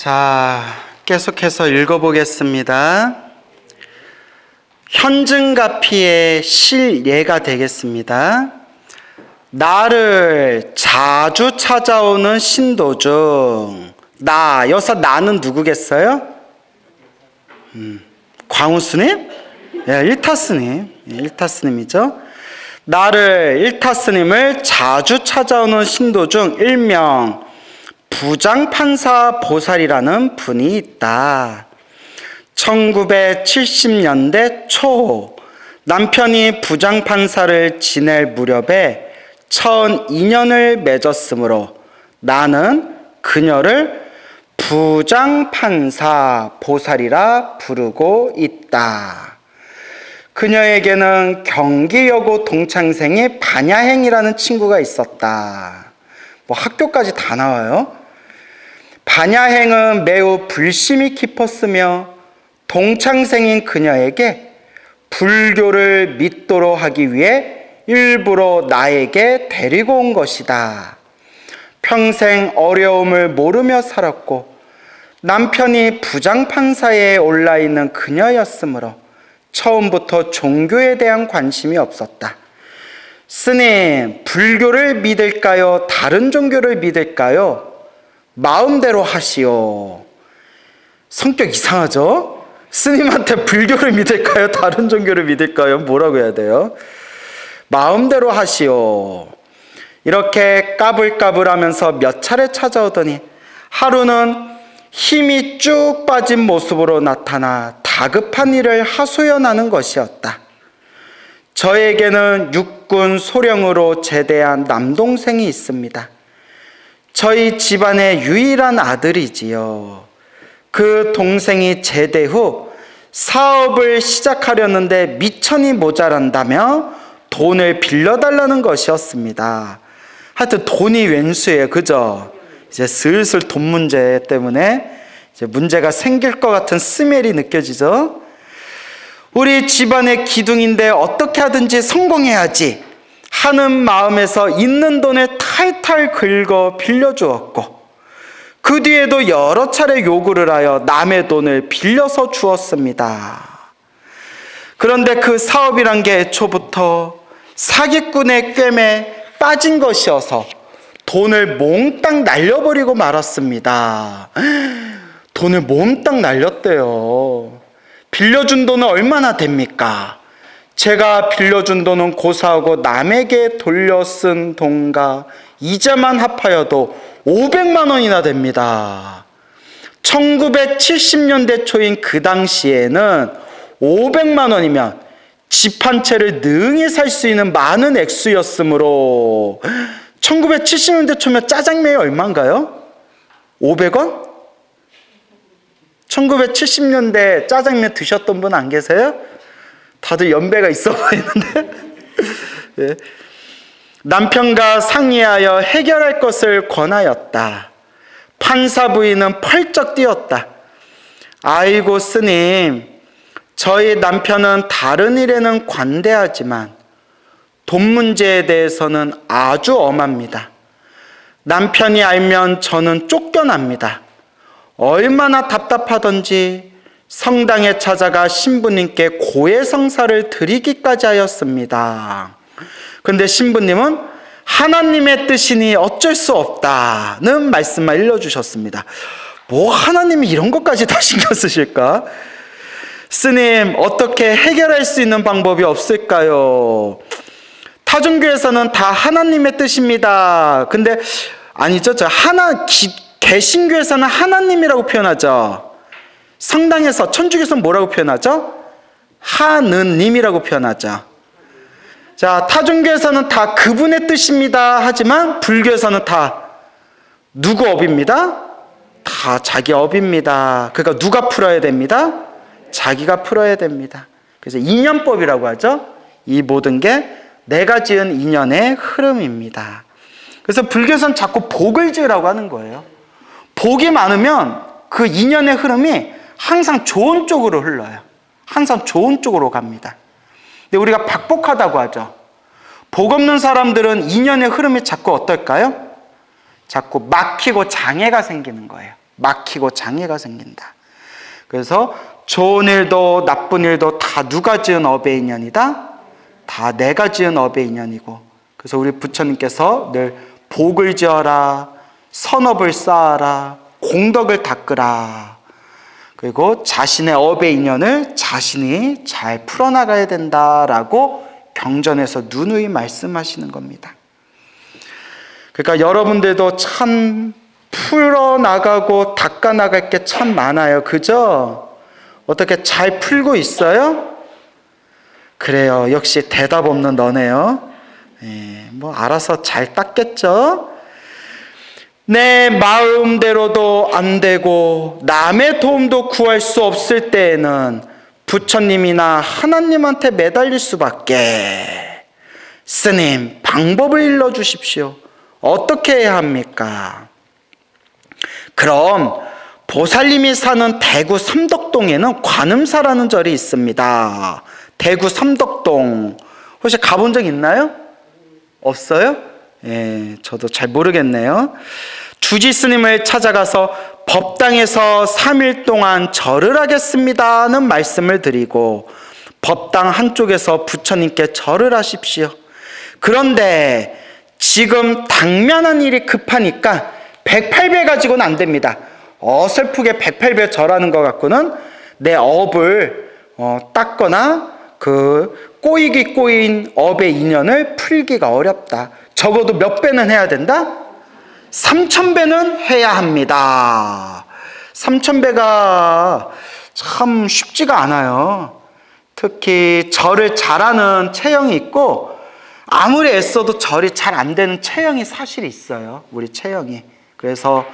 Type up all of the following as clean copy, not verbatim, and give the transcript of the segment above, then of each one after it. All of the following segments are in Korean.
자, 계속해서 읽어보겠습니다. 현증가피의 실예가 되겠습니다. 나를 자주 찾아오는 신도 중, 여기서 나는 누구겠어요? 광우스님? 예, 일타스님. 예, 일타스님이죠. 나를 일타스님을 자주 찾아오는 신도 중 일명 부장판사 보살이라는 분이 있다. 1970년대 초 남편이 부장판사를 지낼 무렵에 처음 인연을 맺었으므로 나는 그녀를 부장판사 보살이라 부르고 있다. 그녀에게는 경기여고 동창생이 반야행이라는 친구가 있었다. 학교까지 다 나와요. 반야행은 매우 불심이 깊었으며 동창생인 그녀에게 불교를 믿도록 하기 위해 일부러 나에게 데리고 온 것이다. 평생 어려움을 모르며 살았고 남편이 부장판사에 올라 있는 그녀였으므로 처음부터 종교에 대한 관심이 없었다. 스님, 불교를 믿을까요? 다른 종교를 믿을까요? 마음대로 하시오. 성격 이상하죠? 스님한테 불교를 믿을까요? 다른 종교를 믿을까요? 뭐라고 해야 돼요? 마음대로 하시오. 이렇게 까불까불하면서 몇 차례 찾아오더니 하루는 힘이 쭉 빠진 모습으로 나타나 다급한 일을 하소연하는 것이었다. 저에게는 육군 소령으로 제대한 남동생이 있습니다. 저희 집안의 유일한 아들이지요. 그 동생이 제대 후 사업을 시작하려는데 미천이 모자란다며 돈을 빌려달라는 것이었습니다. 하여튼 돈이 웬수예요, 그죠? 이제 슬슬 돈 문제 때문에 이제 문제가 생길 것 같은 스멜이 느껴지죠? 우리 집안의 기둥인데 어떻게 하든지 성공해야지 하는 마음에서 있는 돈을 탈탈 긁어 빌려주었고 그 뒤에도 여러 차례 요구를 하여 남의 돈을 빌려서 주었습니다. 그런데 그 사업이란 게 애초부터 사기꾼의 꿰매 빠진 것이어서 돈을 몽땅 날려버리고 말았습니다. 돈을 몽땅 날렸대요. 빌려준 돈은 얼마나 됩니까? 제가 빌려준 돈은 고사하고 남에게 돌려 쓴 돈과 이자만 합하여도 500만 원이나 됩니다. 1970년대 초인 그 당시에는 500만 원이면 집 한 채를 능히 살 수 있는 많은 액수였으므로 1970년대 초면 짜장면이 얼마인가요? 500원? 1970년대 짜장면 드셨던 분 안 계세요? 다들 연배가 있어 보이는데. 네. 남편과 상의하여 해결할 것을 권하였다. 판사 부인은 펄쩍 뛰었다. 아이고 스님, 저희 남편은 다른 일에는 관대하지만 돈 문제에 대해서는 아주 엄합니다. 남편이 알면 저는 쫓겨납니다. 얼마나 답답하던지 성당에 찾아가 신부님께 고해성사를 드리기까지 하였습니다. 근데 신부님은 하나님의 뜻이니 어쩔 수 없다는 말씀만 일러주셨습니다. 뭐 하나님이 이런 것까지 다 신경 쓰실까? 스님, 어떻게 해결할 수 있는 방법이 없을까요? 타종교에서는 다 하나님의 뜻입니다. 근데 아니죠. 개신교에서는 하나님이라고 표현하죠. 성당에서, 천주교에서는 뭐라고 표현하죠? 하느님이라고 표현하죠. 자, 타종교에서는 다 그분의 뜻입니다. 하지만 불교에서는 다 누구 업입니다? 다 자기 업입니다. 그러니까 누가 풀어야 됩니다? 자기가 풀어야 됩니다. 그래서 인연법이라고 하죠. 이 모든 게 내가 지은 인연의 흐름입니다. 그래서 불교에서는 자꾸 복을 지으라고 하는 거예요. 복이 많으면 그 인연의 흐름이 항상 좋은 쪽으로 흘러요. 항상 좋은 쪽으로 갑니다. 근데 우리가 박복하다고 하죠. 복 없는 사람들은 인연의 흐름이 자꾸 어떨까요? 자꾸 막히고 장애가 생기는 거예요. 막히고 장애가 생긴다. 그래서 좋은 일도 나쁜 일도 다 누가 지은 업의 인연이다? 다 내가 지은 업의 인연이고, 그래서 우리 부처님께서 늘 복을 지어라, 선업을 쌓아라, 공덕을 닦으라, 그리고 자신의 업의 인연을 자신이 잘 풀어나가야 된다라고 경전에서 누누이 말씀하시는 겁니다. 그러니까 여러분들도 참 풀어나가고 닦아나갈 게 참 많아요. 그죠? 어떻게 잘 풀고 있어요? 그래요. 역시 대답 없는 너네요. 뭐 알아서 잘 닦겠죠? 내 마음대로도 안 되고 남의 도움도 구할 수 없을 때에는 부처님이나 하나님한테 매달릴 수밖에. 스님, 방법을 일러주십시오. 어떻게 해야 합니까? 그럼 보살님이 사는 대구 삼덕동에는 관음사라는 절이 있습니다. 대구 삼덕동 혹시 가본 적 있나요? 없어요? 저도 잘 모르겠네요. 주지 스님을 찾아가서 법당에서 3일 동안 절을 하겠습니다는 말씀을 드리고 법당 한쪽에서 부처님께 절을 하십시오. 그런데 지금 당면한 일이 급하니까 108배 가지고는 안 됩니다. 어설프게 108배 절하는 것 갖고는 내 업을 닦거나 그 꼬인 업의 인연을 풀기가 어렵다. 적어도 몇 배는 해야 된다? 3000배는 해야 합니다. 3000배가 참 쉽지가 않아요. 특히 절을 잘하는 체형이 있고 아무리 애써도 절이 잘 안 되는 체형이 사실 있어요. 우리 체형이. 그래서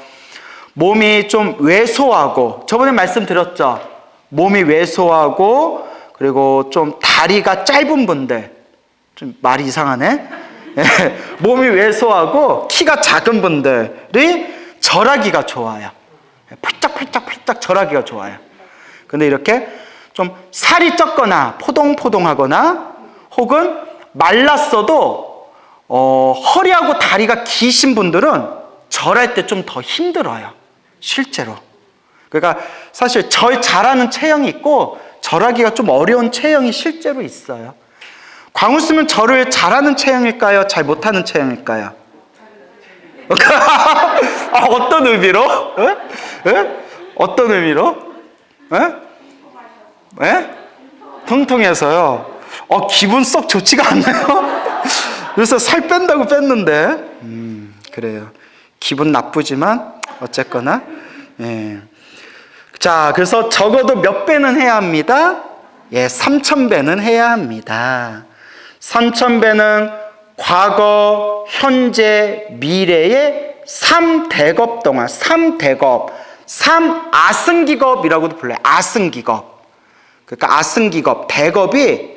몸이 좀 왜소하고, 저번에 말씀드렸죠? 몸이 왜소하고 그리고 좀 다리가 짧은 분들, 좀 말이 이상하네? 몸이 왜소하고 키가 작은 분들이 절하기가 좋아요. 펄짝펄짝 절하기가 좋아요. 근데 이렇게 좀 살이 쪘거나 포동포동하거나 혹은 말랐어도 허리하고 다리가 기신 분들은 절할 때 좀 더 힘들어요. 실제로. 그러니까 사실 절 잘하는 체형이 있고 절하기가 좀 어려운 체형이 실제로 있어요. 광우 쓰면 절을 잘하는 체형일까요? 잘 못하는 체형일까요? 어떤 의미로? 어떤 의미로? 통통해서요. 기분 썩 좋지가 않나요? 그래서 살 뺀다고 뺐는데, 그래요. 기분 나쁘지만 어쨌거나. 자, 그래서 적어도 몇 배는 해야 합니다? 3000배는 해야 합니다. 3000배는 과거, 현재, 미래의 3대겁 동안, 3대겁, 3아승기겁이라고도 불러요. 아승기겁. 그러니까 아승기겁, 대겁이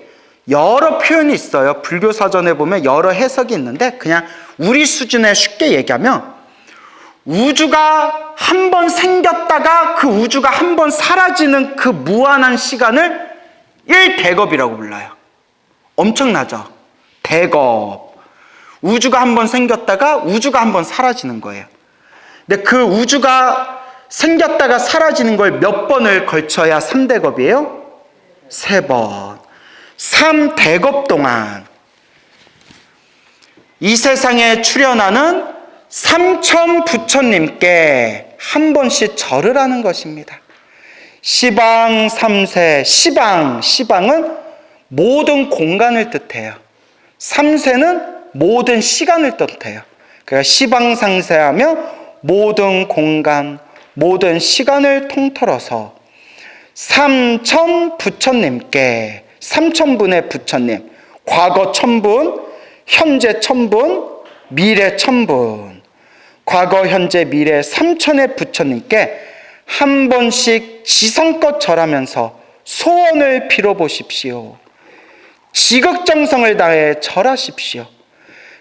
여러 표현이 있어요. 불교 사전에 보면 여러 해석이 있는데 그냥 우리 수준에 쉽게 얘기하면 우주가 한 번 생겼다가 그 우주가 한 번 사라지는 그 무한한 시간을 1대겁이라고 불러요. 엄청나죠? 대겁. 우주가 한 번 생겼다가 우주가 한 번 사라지는 거예요. 근데 그 우주가 생겼다가 사라지는 걸 몇 번을 걸쳐야 3대겁이에요? 3번. 3대겁 동안 이 세상에 출현하는 3000 부처님께 한 번씩 절을 하는 것입니다. 시방 3세, 시방은 모든 공간을 뜻해요. 3세는 모든 시간을 뜻해요. 그러니까 시방상세하며 모든 공간, 모든 시간을 통틀어서 3000 부처님께, 3000분의 부처님, 과거 1000분, 현재 1000분, 미래 1000분, 과거, 현재, 미래 3000의 부처님께 한 번씩 지성껏 절하면서 소원을 빌어보십시오. 지극정성을 다해 절하십시오.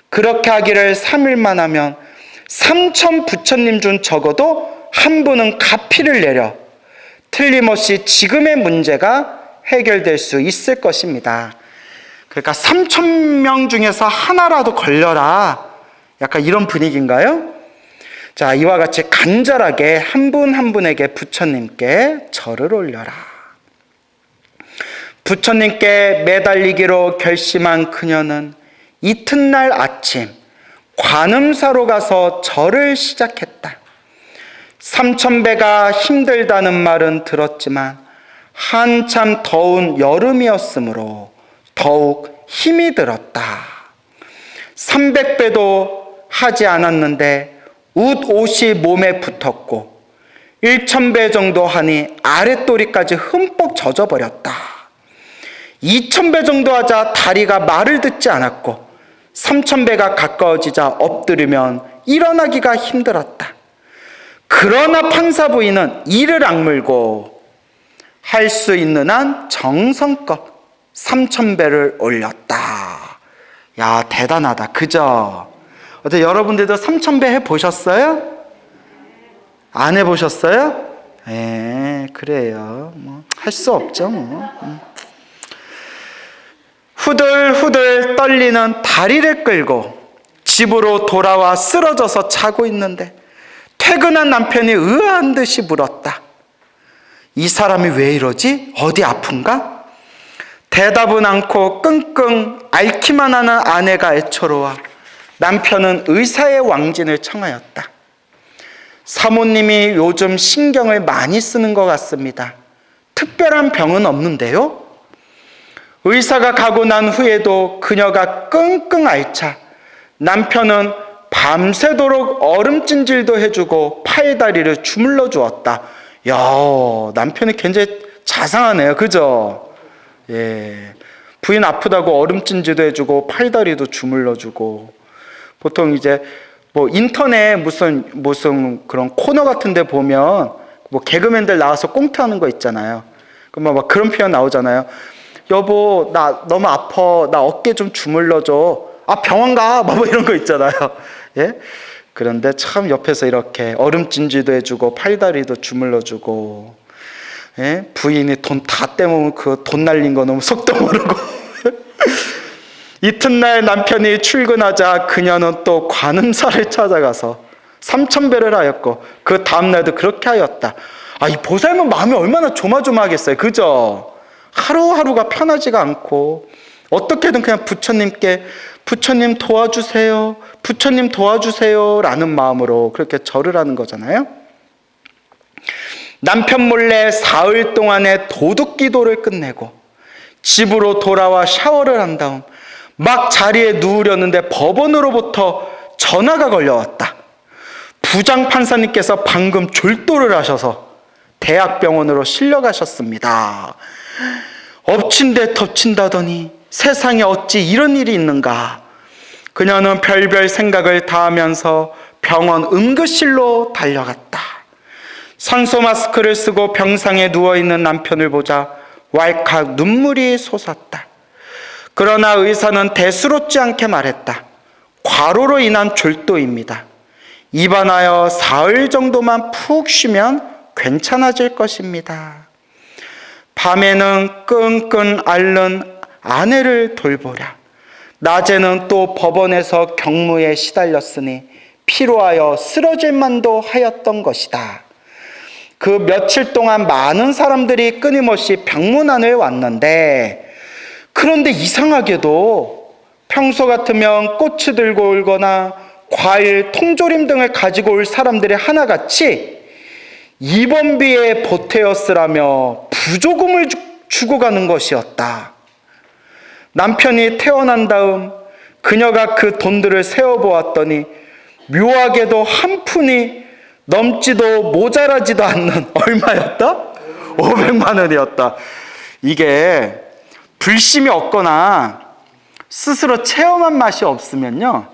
그렇게 하기를 3일만 하면 3000 부처님 중 적어도 한 분은 가피를 내려 틀림없이 지금의 문제가 해결될 수 있을 것입니다. 그러니까 3000명 중에서 하나라도 걸려라. 약간 이런 분위기인가요? 자, 이와 같이 간절하게 한 분 한 분에게 부처님께 절을 올려라. 부처님께 매달리기로 결심한 그녀는 이튿날 아침 관음사로 가서 절을 시작했다. 3000배가 힘들다는 말은 들었지만 한참 더운 여름이었으므로 더욱 힘이 들었다. 300배도 하지 않았는데 옷이 몸에 붙었고 1000배 정도 하니 아랫도리까지 흠뻑 젖어버렸다. 2000배 정도 하자 다리가 말을 듣지 않았고 3000배가 가까워지자 엎드리면 일어나기가 힘들었다. 그러나 판사 부인은 이를 악물고 할 수 있는 한 정성껏 3000배를 올렸다. 야, 대단하다. 그죠? 어때, 여러분들도 3000배 해보셨어요? 안 해보셨어요? 그래요. 할 수 없죠, 후들후들 떨리는 다리를 끌고 집으로 돌아와 쓰러져서 자고 있는데 퇴근한 남편이 의아한 듯이 물었다. 이 사람이 왜 이러지? 어디 아픈가? 대답은 않고 끙끙 앓기만 하는 아내가 애처로워 남편은 의사의 왕진을 청하였다. 사모님이 요즘 신경을 많이 쓰는 것 같습니다. 특별한 병은 없는데요? 의사가 가고 난 후에도 그녀가 끙끙 앓자 남편은 밤새도록 얼음찜질도 해주고 팔다리를 주물러 주었다. 야, 남편이 굉장히 자상하네요. 그죠? 예. 부인 아프다고 얼음찜질도 해주고 팔다리도 주물러 주고. 보통 이제 인터넷 무슨 그런 코너 같은 데 보면 개그맨들 나와서 꽁트하는 거 있잖아요. 그러면 막 그런 표현 나오잖아요. 여보, 나 너무 아파. 나 어깨 좀 주물러줘. 아, 병원 가. 뭐 이런 거 있잖아요. 예? 그런데 참 옆에서 이렇게 얼음찜질도 해주고 팔다리도 주물러주고, 예? 부인이 돈 다 떼먹으면 그 돈 날린 거 너무 속도 모르고. 이튿날 남편이 출근하자 그녀는 또 관음사를 찾아가서 3000배를 하였고 그 다음날도 그렇게 하였다. 아, 이 보살모 마음이 얼마나 조마조마하겠어요. 그죠? 하루하루가 편하지가 않고 어떻게든 그냥 부처님께 부처님 도와주세요, 부처님 도와주세요 라는 마음으로 그렇게 절을 하는 거잖아요. 남편 몰래 사흘 동안의 도둑 기도를 끝내고 집으로 돌아와 샤워를 한 다음 막 자리에 누우려는데 법원으로부터 전화가 걸려왔다. 부장 판사님께서 방금 졸도를 하셔서 대학병원으로 실려가셨습니다. 엎친 데 덮친다더니 세상에 어찌 이런 일이 있는가. 그녀는 별별 생각을 다하면서 병원 응급실로 달려갔다. 산소 마스크를 쓰고 병상에 누워있는 남편을 보자 왈칵 눈물이 솟았다. 그러나 의사는 대수롭지 않게 말했다. 과로로 인한 졸도입니다. 입원하여 사흘 정도만 푹 쉬면 괜찮아질 것입니다. 밤에는 끙끙 앓는 아내를 돌보랴. 낮에는 또 법원에서 경무에 시달렸으니 피로하여 쓰러질 만도 하였던 것이다. 그 며칠 동안 많은 사람들이 끊임없이 병문안을 왔는데 그런데 이상하게도 평소 같으면 꽃을 들고 오거나 과일, 통조림 등을 가지고 올 사람들이 하나같이 입원비에 보태었으라며 부조금을 주고 가는 것이었다. 남편이 태어난 다음 그녀가 그 돈들을 세어보았더니 묘하게도 한 푼이 넘지도 모자라지도 않는 얼마였다? 500만 원이었다. 이게 불심이 없거나 스스로 체험한 맛이 없으면요,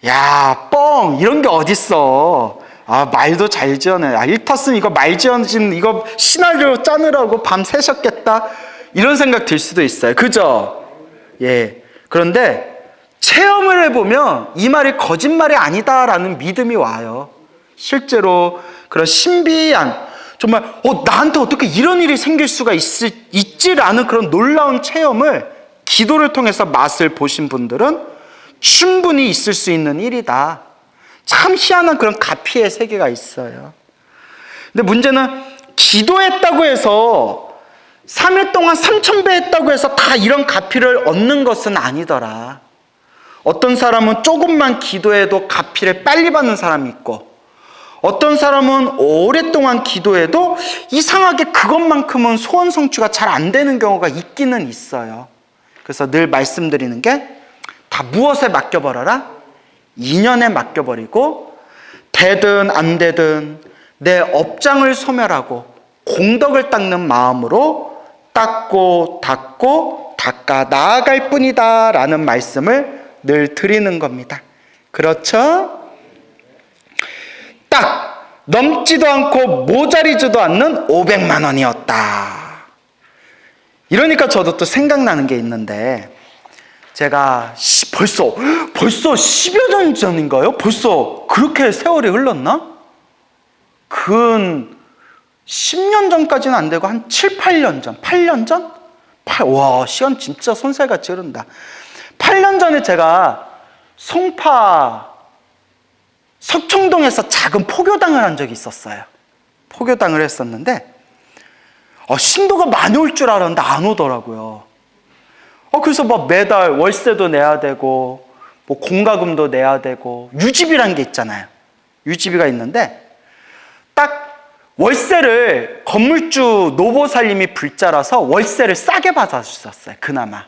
야, 뻥 이런 게 어딨어. 아, 말도 잘 지어내. 아, 일 탔으면 이거 말 지어진 이거 시나리오 짜느라고 밤 새셨겠다 이런 생각 들 수도 있어요. 그죠? 예. 그런데 체험을 해보면 이 말이 거짓말이 아니다라는 믿음이 와요. 실제로 그런 신비한 정말 나한테 어떻게 이런 일이 생길 수가 있지라는 그런 놀라운 체험을 기도를 통해서 맛을 보신 분들은 충분히 있을 수 있는 일이다. 참 희한한 그런 가피의 세계가 있어요. 근데 문제는 기도했다고 해서 3일 동안 3,000배 했다고 해서 다 이런 가피를 얻는 것은 아니더라. 어떤 사람은 조금만 기도해도 가피를 빨리 받는 사람이 있고, 어떤 사람은 오랫동안 기도해도 이상하게 그것만큼은 소원 성취가 잘 안 되는 경우가 있기는 있어요. 그래서 늘 말씀드리는 게 다 무엇에 맡겨버려라? 인연에 맡겨버리고 되든 안 되든 내 업장을 소멸하고 공덕을 닦는 마음으로 닦고 닦아 나아갈 뿐이다 라는 말씀을 늘 드리는 겁니다. 그렇죠? 딱 넘지도 않고 모자리지도 않는 500만 원이었다. 이러니까 저도 또 생각나는 게 있는데, 제가 벌써 10여 년 전인가요? 벌써 그렇게 세월이 흘렀나? 근 10년 전까지는 안 되고 한 7, 8년 전, 8년 전? 와, 시간 진짜 손살같이 흐른다. 8년 전에 제가 송파 석청동에서 작은 포교당을 한 적이 있었어요. 포교당을 했었는데 신도가 많이 올 줄 알았는데 안 오더라고요. 그래서 막 매달 월세도 내야 되고 뭐 공과금도 내야 되고 유지비라는 게 있잖아요. 유지비가 있는데 딱 월세를 건물주 노보살님이 불자라서 월세를 싸게 받아주셨어요. 그나마.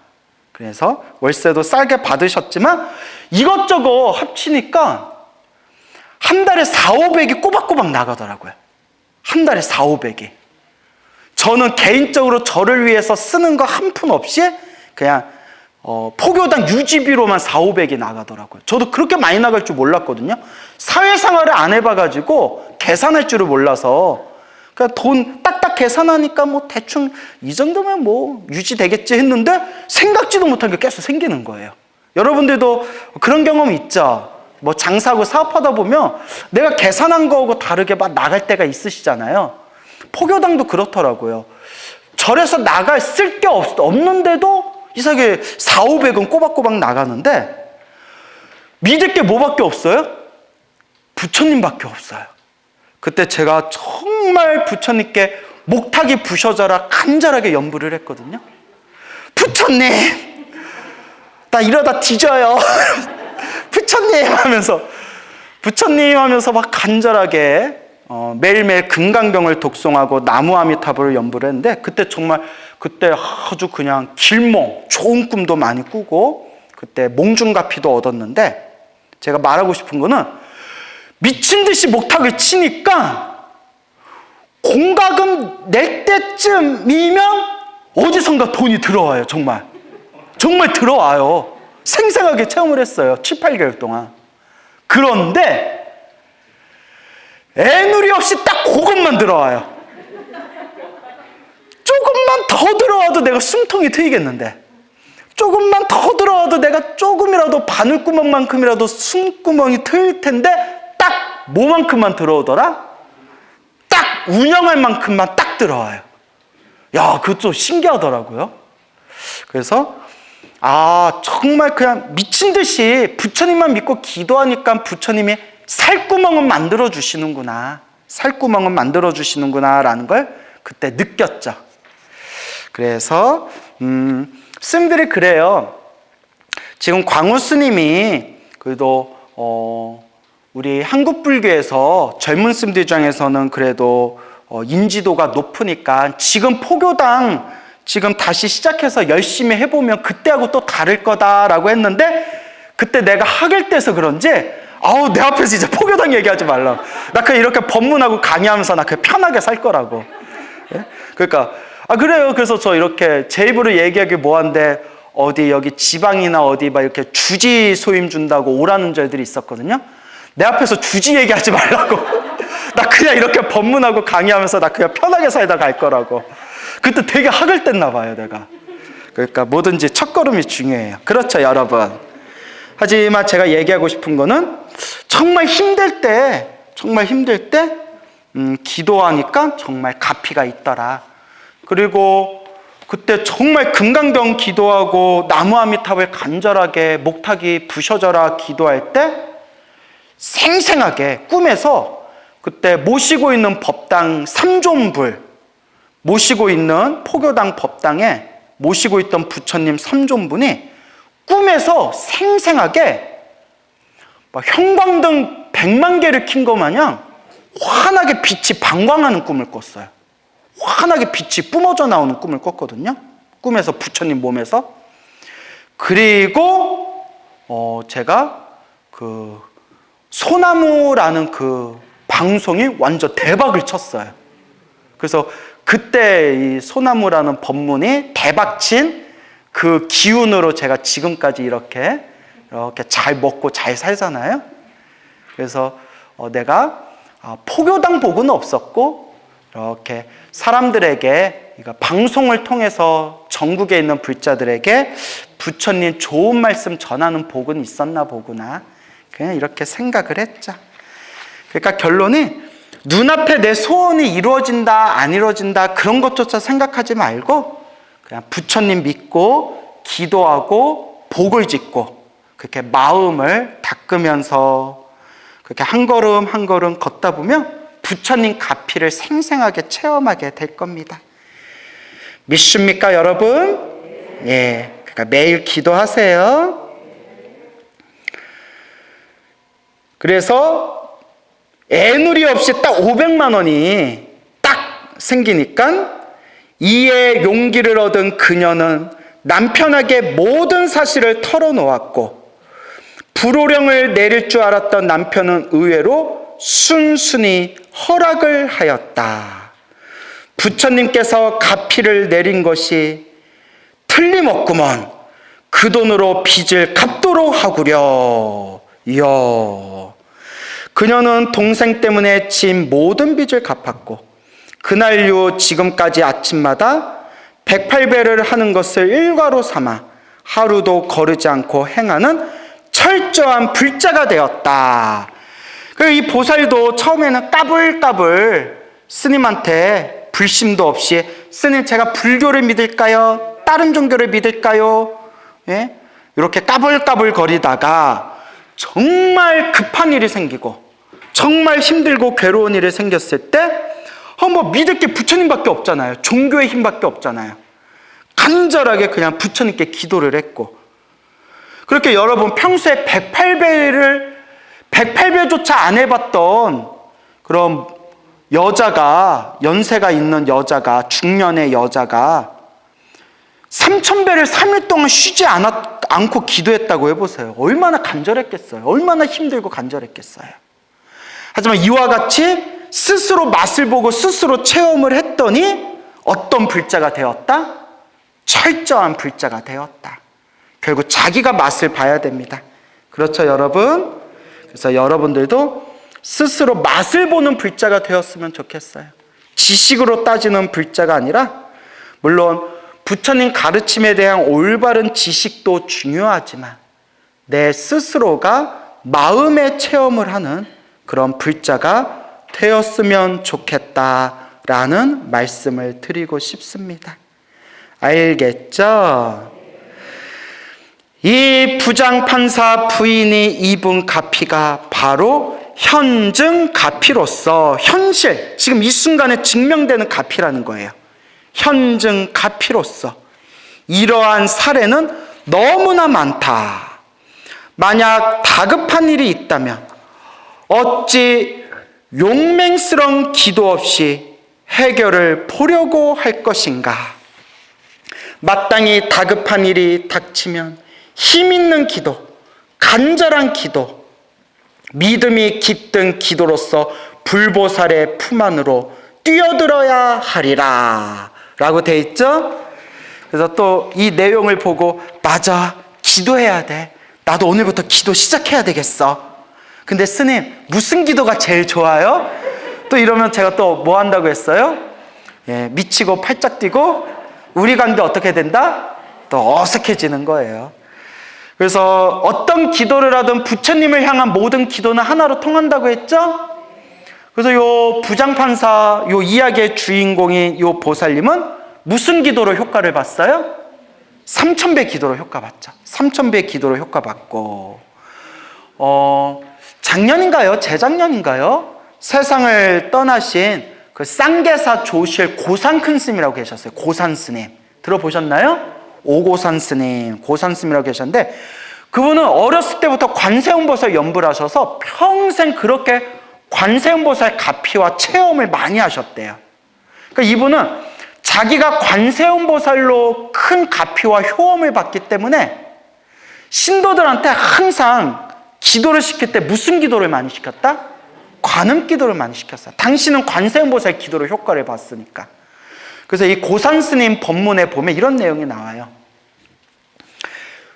그래서 월세도 싸게 받으셨지만 이것저것 합치니까 한 달에 4, 500이 꼬박꼬박 나가더라고요. 한 달에 4, 500이. 저는 개인적으로 저를 위해서 쓰는 거 한 푼 없이 그냥 포교당 유지비로만 4, 500이 나가더라고요. 저도 그렇게 많이 나갈 줄 몰랐거든요. 사회생활을 안 해봐가지고 계산할 줄을 몰라서 그냥 돈 딱딱 계산하니까 뭐 대충 이 정도면 뭐 유지되겠지 했는데 생각지도 못한 게 계속 생기는 거예요. 여러분들도 그런 경험 있죠? 뭐 장사하고 사업하다 보면 내가 계산한 거하고 다르게 막 나갈 때가 있으시잖아요. 포교당도 그렇더라고요. 절에서 나갈 쓸 게 없는데도 이상하게 4, 500은 꼬박꼬박 나가는데 믿을 게 뭐밖에 없어요? 부처님밖에 없어요. 그때 제가 정말 부처님께 목탁이 부셔져라 간절하게 연부를 했거든요. 부처님, 나 이러다 뒤져요. 부처님 하면서 막 간절하게 매일매일 금강경을 독송하고 나무아미타불을 연부를 했는데 그때 아주 그냥 길몽, 좋은 꿈도 많이 꾸고 그때 몽중가피도 얻었는데, 제가 말하고 싶은 거는 미친 듯이 목탁을 치니까 공과금 낼 때쯤이면 어디선가 돈이 들어와요. 정말 들어와요. 생생하게 체험을 했어요. 7, 8개월 동안. 그런데 애누리 없이 딱 그것만 들어와요. 조금만 더 들어와도 내가 숨통이 트이겠는데, 조금만 더 들어와도 내가 조금이라도 바늘구멍만큼이라도 숨구멍이 트일 텐데 딱 뭐만큼만 들어오더라? 딱 운영할 만큼만 딱 들어와요. 야, 그것 좀 신기하더라고요. 그래서 정말 그냥 미친 듯이 부처님만 믿고 기도하니까 부처님이 살구멍은 만들어 주시는구나. 살구멍은 만들어 주시는구나라는 걸 그때 느꼈죠. 그래서 스님들이 그래요. 지금 광우 스님이 그래도 우리 한국 불교에서 젊은 스님들 중에서는 그래도 인지도가 높으니까 지금 포교당 지금 다시 시작해서 열심히 해보면 그때하고 또 다를 거다라고 했는데, 그때 내가 학일 때서 그런지 내 앞에서 이제 포교당 얘기하지 말라. 나 그냥 이렇게 법문하고 강의하면서 나 그냥 편하게 살 거라고. 예? 그러니까 그래요. 그래서 저 이렇게 제 입으로 얘기하기 뭐한데 어디 여기 지방이나 어디 막 이렇게 주지 소임 준다고 오라는 절들이 있었거든요. 내 앞에서 주지 얘기하지 말라고. 나 그냥 이렇게 법문하고 강의하면서 나 그냥 편하게 살다 갈 거라고. 그때 되게 학을 뗐나 봐요, 내가. 그러니까 뭐든지 첫걸음이 중요해요. 그렇죠, 여러분. 하지만 제가 얘기하고 싶은 거는 정말 힘들 때 기도하니까 정말 가피가 있더라. 그리고 그때 정말 금강경 기도하고 나무아미탑을 간절하게 목탁이 부셔져라 기도할 때 생생하게 꿈에서 그때 모시고 있는 법당 삼존불, 모시고 있는 포교당 법당에 모시고 있던 부처님 삼존분이 꿈에서 생생하게 막 형광등 100만 개를 킨 것 마냥 환하게 빛이 방광하는 꿈을 꿨어요. 환하게 빛이 뿜어져 나오는 꿈을 꿨거든요. 꿈에서 부처님 몸에서. 그리고 제가 그 소나무라는 그 방송이 완전 대박을 쳤어요. 그래서 그때 이 소나무라는 법문이 대박친 그 기운으로 제가 지금까지 이렇게 잘 먹고 잘 살잖아요. 그래서 내가 포교당 복은 없었고 이렇게 사람들에게 방송을 통해서 전국에 있는 불자들에게 부처님 좋은 말씀 전하는 복은 있었나 보구나, 그냥 이렇게 생각을 했죠. 그러니까 결론이 눈앞에 내 소원이 이루어진다 안 이루어진다 그런 것조차 생각하지 말고 그냥 부처님 믿고 기도하고 복을 짓고 그렇게 마음을 닦으면서 그렇게 한 걸음 한 걸음 걷다 보면 부처님 가피를 생생하게 체험하게 될 겁니다. 믿습니까, 여러분? 예, 그러니까 매일 기도하세요. 그래서 애누리 없이 딱 500만 원이 딱 생기니까 이에 용기를 얻은 그녀는 남편에게 모든 사실을 털어놓았고, 불호령을 내릴 줄 알았던 남편은 의외로 순순히 허락을 하였다. 부처님께서 가피를 내린 것이 틀림없구먼. 그 돈으로 빚을 갚도록 하구려. 이야. 그녀는 동생 때문에 진 모든 빚을 갚았고 그날 이후 지금까지 아침마다 108배를 하는 것을 일과로 삼아 하루도 거르지 않고 행하는 철저한 불자가 되었다. 이 보살도 처음에는 까불까불 스님한테 불심도 없이, 스님 제가 불교를 믿을까요? 다른 종교를 믿을까요? 예? 이렇게 까불까불 거리다가 정말 급한 일이 생기고 정말 힘들고 괴로운 일이 생겼을 때 뭐 믿을 게 부처님밖에 없잖아요. 종교의 힘밖에 없잖아요. 간절하게 그냥 부처님께 기도를 했고, 그렇게 여러분 평소에 108배조차 안 해봤던 그런 여자가, 연세가 있는 여자가, 중년의 여자가 3000배를 3일 동안 쉬지 않고 기도했다고 해보세요. 얼마나 간절했겠어요. 얼마나 힘들고 간절했겠어요. 하지만 이와 같이 스스로 맛을 보고 스스로 체험을 했더니 어떤 불자가 되었다? 철저한 불자가 되었다. 결국 자기가 맛을 봐야 됩니다. 그렇죠, 여러분? 그래서 여러분들도 스스로 맛을 보는 불자가 되었으면 좋겠어요. 지식으로 따지는 불자가 아니라, 물론 부처님 가르침에 대한 올바른 지식도 중요하지만 내 스스로가 마음의 체험을 하는 그런 불자가 되었으면 좋겠다라는 말씀을 드리고 싶습니다. 알겠죠? 이 부장판사 부인이 입은 가피가 바로 현증 가피로서, 현실, 지금 이 순간에 증명되는 가피라는 거예요. 현증 가피로서 이러한 사례는 너무나 많다. 만약 다급한 일이 있다면 어찌 용맹스러운 기도 없이 해결을 보려고 할 것인가? 마땅히 다급한 일이 닥치면 힘 있는 기도, 간절한 기도, 믿음이 깃든 기도로서 불보살의 품 안으로 뛰어들어야 하리라 라고 돼 있죠? 그래서 또 이 내용을 보고, 맞아, 기도해야 돼. 나도 오늘부터 기도 시작해야 되겠어. 근데 스님, 무슨 기도가 제일 좋아요? 또 이러면 제가 또 뭐 한다고 했어요? 예, 미치고 팔짝 뛰고 우리 관계 어떻게 된다? 또 어색해지는 거예요. 그래서 어떤 기도를 하든 부처님을 향한 모든 기도는 하나로 통한다고 했죠? 그래서 요 부장판사, 요 이야기의 주인공인 요 보살님은 무슨 기도로 효과를 봤어요? 3000배 기도로 효과 봤죠. 3000배 기도로 효과 받고, 작년인가요? 재작년인가요? 세상을 떠나신 그 쌍계사 조실 고산 큰 스님이라고 계셨어요. 고산 스님. 들어보셨나요? 오고산 스님, 고산 스님이라고 계셨는데 그분은 어렸을 때부터 관세음보살 연부를 하셔서 평생 그렇게 관세음보살 가피와 체험을 많이 하셨대요. 그러니까 이분은 자기가 관세음보살로 큰 가피와 효험을 받기 때문에 신도들한테 항상 기도를 시킬 때 무슨 기도를 많이 시켰다? 관음 기도를 많이 시켰어요. 당신은 관세음보살 기도로 효과를 봤으니까. 그래서 이 고산 스님 법문에 보면 이런 내용이 나와요.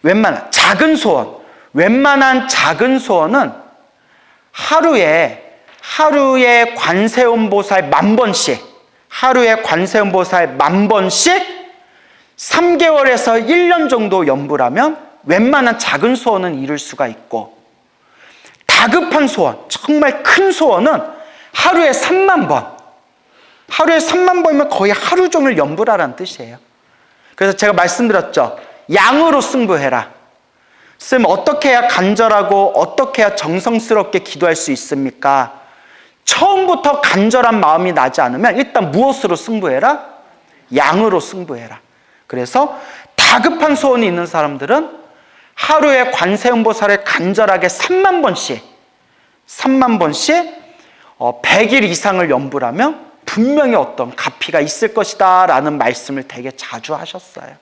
웬만한 작은 소원은 하루에 관세음보살 10,000번씩, 하루에 관세음보살 10,000번씩 3개월에서 1년 정도 연부라면 웬만한 작은 소원은 이룰 수가 있고, 다급한 소원, 정말 큰 소원은 하루에 30,000번. 하루에 30,000번이면 거의 하루 종일 연부라라는 뜻이에요. 그래서 제가 말씀드렸죠. 양으로 승부해라. 쌤, 어떻게 해야 간절하고 어떻게 해야 정성스럽게 기도할 수 있습니까? 처음부터 간절한 마음이 나지 않으면 일단 무엇으로 승부해라? 양으로 승부해라. 그래서 다급한 소원이 있는 사람들은 하루에 관세음보살을 간절하게 30,000번씩 100일 이상을 연부하면 분명히 어떤 가피가 있을 것이다 라는 말씀을 되게 자주 하셨어요.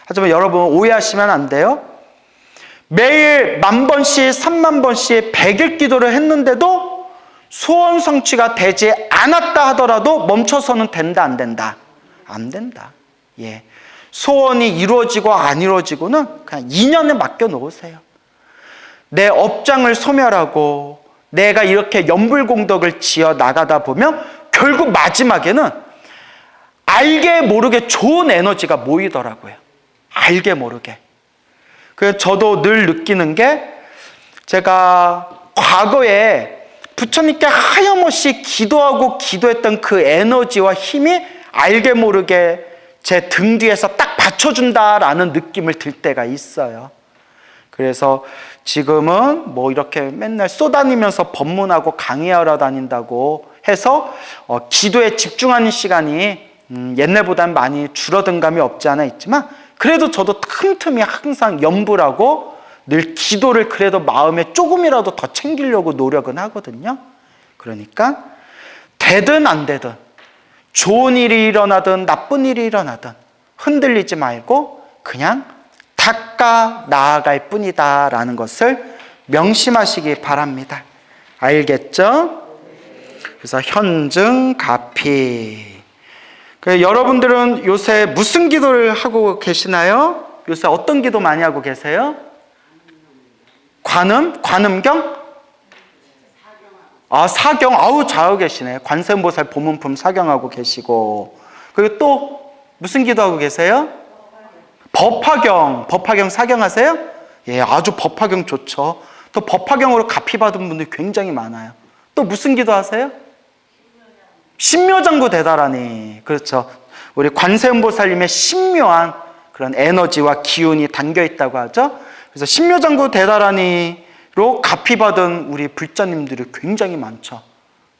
하지만 여러분 오해하시면 안 돼요. 매일 10,000번씩 30,000번씩 100일 기도를 했는데도 소원 성취가 되지 않았다 하더라도 멈춰서는 된다 안 된다? 안 된다. 예. 소원이 이루어지고 안 이루어지고는 그냥 인연에 맡겨 놓으세요. 내 업장을 소멸하고 내가 이렇게 연불공덕을 지어 나가다 보면 결국 마지막에는 알게 모르게 좋은 에너지가 모이더라고요. 알게 모르게. 그래서 저도 늘 느끼는 게 제가 과거에 부처님께 하염없이 기도했던 그 에너지와 힘이 알게 모르게 제 등 뒤에서 딱 받쳐준다라는 느낌을 들 때가 있어요. 그래서 지금은 뭐 이렇게 맨날 쏘다니면서 법문하고 강의하러 다닌다고 해서 기도에 집중하는 시간이 옛날보다는 많이 줄어든 감이 없지 않아 있지만 그래도 저도 틈틈이 항상 연불하고 늘 기도를 그래도 마음에 조금이라도 더 챙기려고 노력은 하거든요. 그러니까 되든 안 되든 좋은 일이 일어나든 나쁜 일이 일어나든 흔들리지 말고 그냥 닦아 나아갈 뿐이다 라는 것을 명심하시기 바랍니다. 알겠죠? 그래서 현증 가피. 여러분들은 요새 무슨 기도를 하고 계시나요? 요새 어떤 기도 많이 하고 계세요? 관음경? 사경. 아우 잘하고 계시네. 관세음보살 보문품 사경하고 계시고. 그리고 또 무슨 기도하고 계세요? 법화경 사경하세요? 예, 아주 법화경 좋죠. 또 법화경으로 가피 받은 분들이 굉장히 많아요. 또 무슨 기도하세요? 신묘장구 대다라니. 그렇죠. 우리 관세음보살님의 신묘한 그런 에너지와 기운이 담겨 있다고 하죠. 그래서 신묘장구 대다라니로 가피 받은 우리 불자님들이 굉장히 많죠.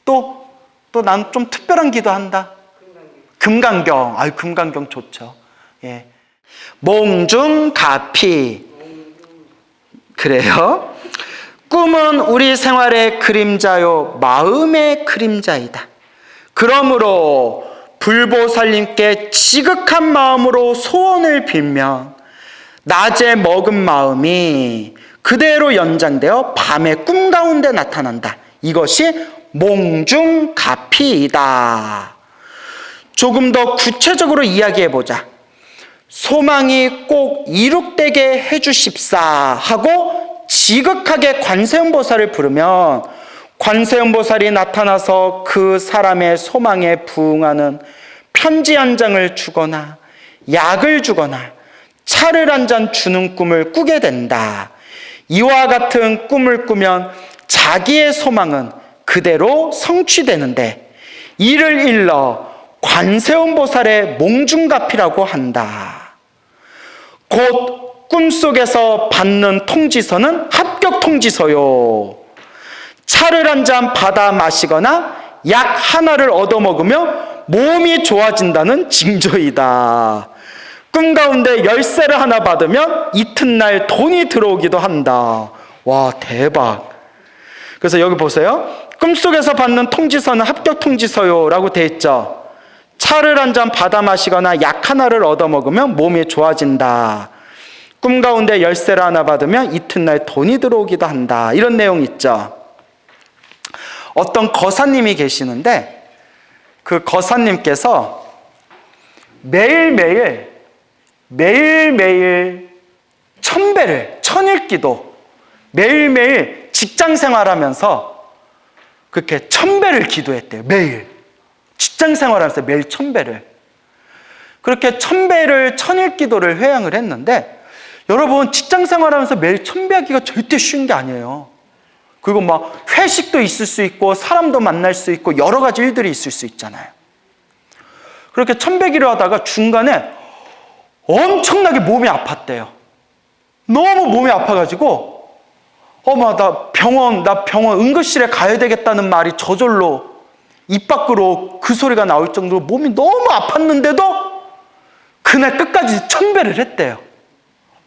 또 난 좀 특별한 기도한다. 금강경. 금강경 좋죠. 예. 몽중가피. 그래요. 꿈은 우리 생활의 그림자요 마음의 그림자이다. 그러므로 불보살님께 지극한 마음으로 소원을 빌면 낮에 먹은 마음이 그대로 연장되어 밤의 꿈 가운데 나타난다. 이것이 몽중가피이다. 조금 더 구체적으로 이야기해보자. 소망이 꼭 이룩되게 해주십사 하고 지극하게 관세음보살을 부르면 관세음보살이 나타나서 그 사람의 소망에 부응하는 편지 한 장을 주거나 약을 주거나 차를 한 잔 주는 꿈을 꾸게 된다. 이와 같은 꿈을 꾸면 자기의 소망은 그대로 성취되는데 이를 일러 관세음보살의 몽중가피라고 한다. 곧 꿈속에서 받는 통지서는 합격 통지서요. 차를 한 잔 받아 마시거나 약 하나를 얻어 먹으며 몸이 좋아진다는 징조이다. 꿈 가운데 열쇠를 하나 받으면 이튿날 돈이 들어오기도 한다. 와, 대박. 그래서 여기 보세요. 꿈속에서 받는 통지서는 합격 통지서요라고 돼 있죠. 차를 한 잔 받아 마시거나 약 하나를 얻어 먹으면 몸이 좋아진다. 꿈 가운데 열쇠를 하나 받으면 이튿날 돈이 들어오기도 한다. 이런 내용 있죠. 어떤 거사님이 계시는데 그 거사님께서 매일매일 1000배를, 천일기도 매일매일 직장 생활하면서 그렇게 1000배를 기도했대요. 매일. 직장 생활하면서 매일 1000배를. 그렇게 1000배를, 천일기도를 회양을 했는데, 여러분, 직장 생활하면서 매일 1000배 하기가 절대 쉬운 게 아니에요. 그리고 막 회식도 있을 수 있고 사람도 만날 수 있고 여러 가지 일들이 있을 수 있잖아요. 그렇게 1000배기를 하다가 중간에 엄청나게 몸이 아팠대요. 너무 몸이 아파가지고 나 병원 응급실에 가야 되겠다는 말이 저절로 입 밖으로 그 소리가 나올 정도로 몸이 너무 아팠는데도 그날 끝까지 1000배를 했대요.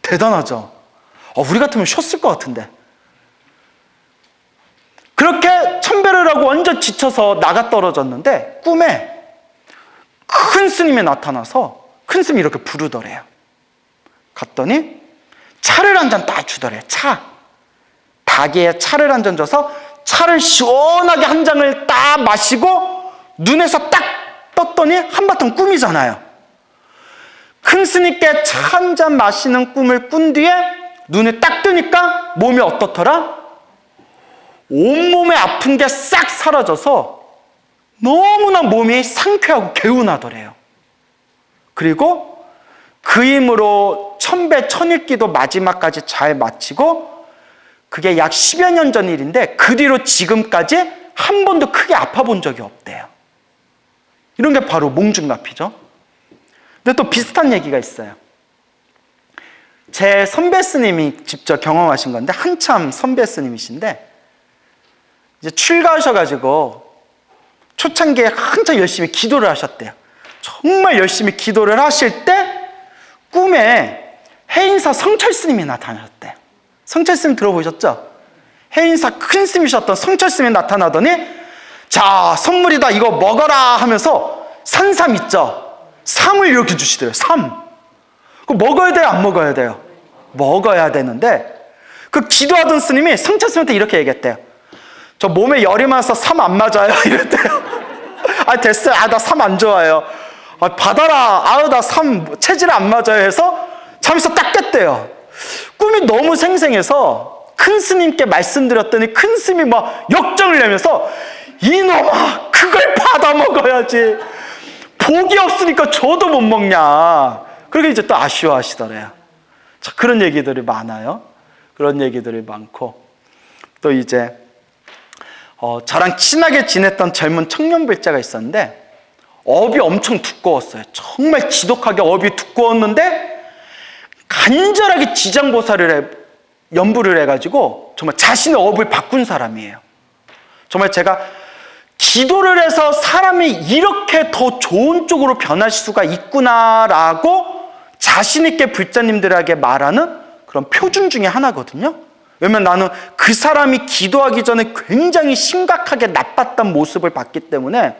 대단하죠? 우리 같으면 쉬었을 것 같은데. 그렇게 1000배를 하고 완전 지쳐서 나가 떨어졌는데 꿈에 큰 스님이 나타나서 큰 스님이 이렇게 부르더래요. 갔더니 차를 한 잔 딱 주더래요. 닭에 차를 한 잔 줘서 차를 시원하게 한 잔을 딱 마시고 눈에서 딱 떴더니 한바탕 꿈이잖아요. 큰 스님께 차 한 잔 마시는 꿈을 꾼 뒤에 눈에 딱 뜨니까 몸이 어떻더라? 온몸에 아픈 게 싹 사라져서 너무나 몸이 상쾌하고 개운하더래요. 그리고 그 힘으로 1000배 천일기도 마지막까지 잘 마치고 그게 약 10여 년 전 일인데 그 뒤로 지금까지 한 번도 크게 아파 본 적이 없대요. 이런 게 바로 몽중갑이죠. 근데 또 비슷한 얘기가 있어요. 제 선배 스님이 직접 경험하신 건데 한참 선배 스님이신데 이제 출가하셔가지고 초창기에 한참 열심히 기도를 하셨대요. 정말 열심히 기도를 하실 때 꿈에 해인사 성철 스님이 나타나셨대요. 성철 스님 들어보셨죠? 해인사 큰 스님이셨던 성철 스님이 나타나더니 자, 선물이다, 이거 먹어라 하면서 산삼 있죠? 삼을 이렇게 주시더래요. 삼. 그거 먹어야 돼요, 안 먹어야 돼요? 먹어야 되는데 그 기도하던 스님이 성철 스님한테 이렇게 얘기했대요. 저 몸에 열이 많아서 삼 안 맞아요. 이랬대요. 됐어요. 나 삼 안 좋아해요. 받아라. 나 삼 체질 안 맞아요. 해서 잠에서 딱 깼대요. 꿈이 너무 생생해서 큰 스님께 말씀드렸더니 큰 스님이 막 역정을 내면서 이놈아, 그걸 받아 먹어야지. 복이 없으니까 저도 못 먹냐. 그러게 이제 또 아쉬워하시더래요. 자, 그런 얘기들이 많아요. 그런 얘기들이 많고 또 이제 저랑 친하게 지냈던 젊은 청년 불자가 있었는데 업이 엄청 두꺼웠어요. 정말 지독하게 업이 두꺼웠는데 간절하게 지장보살을 연부를 해가지고 정말 자신의 업을 바꾼 사람이에요. 정말 제가 기도를 해서 사람이 이렇게 더 좋은 쪽으로 변할 수가 있구나라고 자신 있게 불자님들에게 말하는 그런 표준 중에 하나거든요. 왜냐면 나는 그 사람이 기도하기 전에 굉장히 심각하게 나빴던 모습을 봤기 때문에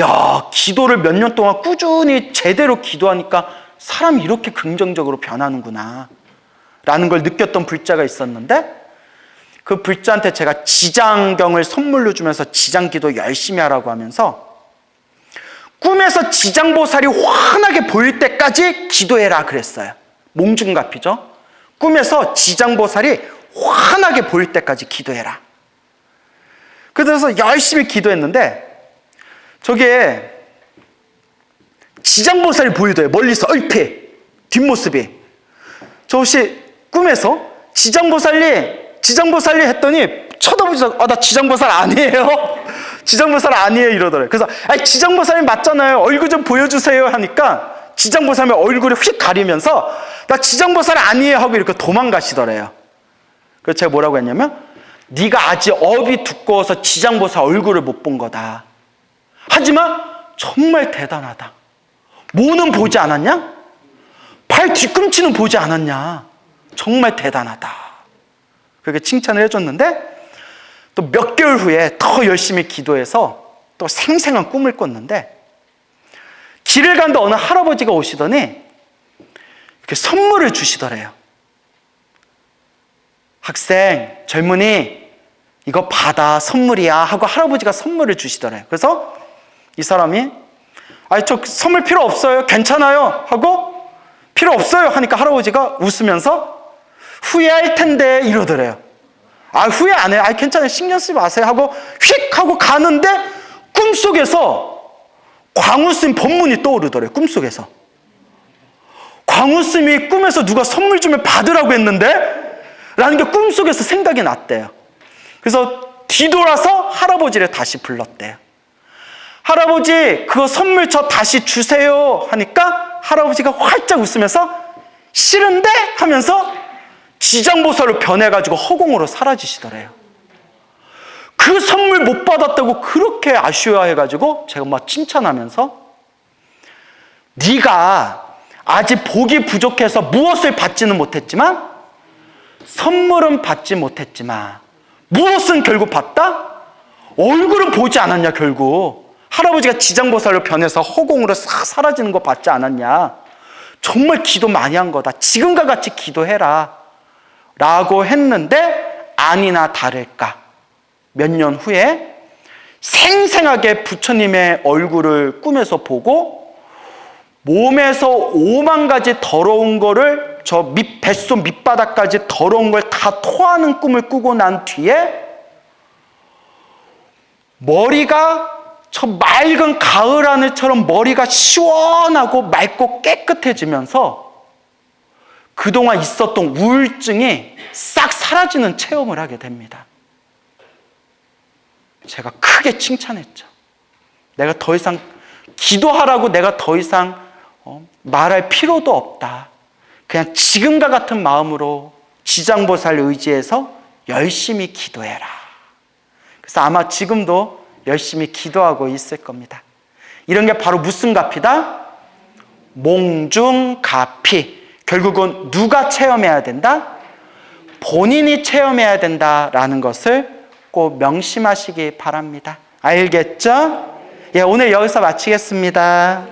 야, 기도를 몇 년 동안 꾸준히 제대로 기도하니까 사람이 이렇게 긍정적으로 변하는구나 라는 걸 느꼈던 불자가 있었는데 그 불자한테 제가 지장경을 선물로 주면서 지장기도 열심히 하라고 하면서 꿈에서 지장보살이 환하게 보일 때까지 기도해라 그랬어요. 몽중갑이죠. 꿈에서 지장보살이 환하게 보일 때까지 기도해라. 그래서 열심히 기도했는데 저기에 지장보살이 보이더래요. 멀리서 얼핏 뒷모습이. 저 혹시 꿈에서 지장보살이 했더니 쳐다보면서 나 지장보살 아니에요. 지장보살 아니에요 이러더래요. 그래서 지장보살이 맞잖아요. 얼굴 좀 보여주세요 하니까 지장보살이 얼굴을 휙 가리면서 나 지장보살 아니에요 하고 이렇게 도망가시더래요. 그래서 제가 뭐라고 했냐면 네가 아직 업이 두꺼워서 지장보살 얼굴을 못 본 거다. 하지만 정말 대단하다. 뭐는 보지 않았냐? 발 뒤꿈치는 보지 않았냐? 정말 대단하다. 그렇게 칭찬을 해줬는데 또 몇 개월 후에 더 열심히 기도해서 또 생생한 꿈을 꿨는데 길을 가는데 어느 할아버지가 오시더니 이렇게 선물을 주시더래요. 학생, 젊은이, 이거 받아, 선물이야 하고 할아버지가 선물을 주시더래요. 그래서 이 사람이 저 선물 필요 없어요, 괜찮아요 하고 필요 없어요 하니까 할아버지가 웃으면서 후회할 텐데 이러더래요. 후회 안 해요, 괜찮아요, 신경 쓰지 마세요 하고 휙 하고 가는데 꿈속에서 광우스님 법문이 떠오르더래요. 꿈속에서 광우스님이 꿈에서 누가 선물 주면 받으라고 했는데 라는 게 꿈속에서 생각이 났대요. 그래서 뒤돌아서 할아버지를 다시 불렀대요. 할아버지, 그거 선물 저 다시 주세요 하니까 할아버지가 활짝 웃으면서 싫은데 하면서 지장보살로 변해가지고 허공으로 사라지시더래요. 그 선물 못 받았다고 그렇게 아쉬워해가지고 제가 막 칭찬하면서 네가 아직 복이 부족해서 무엇을 받지는 못했지만 선물은 받지 못했지만 무엇은 결국 받다? 얼굴은 보지 않았냐. 결국 할아버지가 지장보살로 변해서 허공으로 싹 사라지는 거 받지 않았냐. 정말 기도 많이 한 거다. 지금과 같이 기도해라 라고 했는데 아니나 다를까 몇 년 후에 생생하게 부처님의 얼굴을 꿈에서 보고 몸에서 5만 가지 더러운 거를 저 뱃속 밑바닥까지 더러운 걸 다 토하는 꿈을 꾸고 난 뒤에 머리가 저 맑은 가을 하늘처럼 머리가 시원하고 맑고 깨끗해지면서 그동안 있었던 우울증이 싹 사라지는 체험을 하게 됩니다. 제가 크게 칭찬했죠. 내가 더 이상 기도하라고 내가 더 이상 말할 필요도 없다. 그냥 지금과 같은 마음으로 지장보살 의지해서 열심히 기도해라. 그래서 아마 지금도 열심히 기도하고 있을 겁니다. 이런 게 바로 무슨 가피다? 몽중가피. 결국은 누가 체험해야 된다? 본인이 체험해야 된다라는 것을 꼭 명심하시기 바랍니다. 알겠죠? 오늘 여기서 마치겠습니다.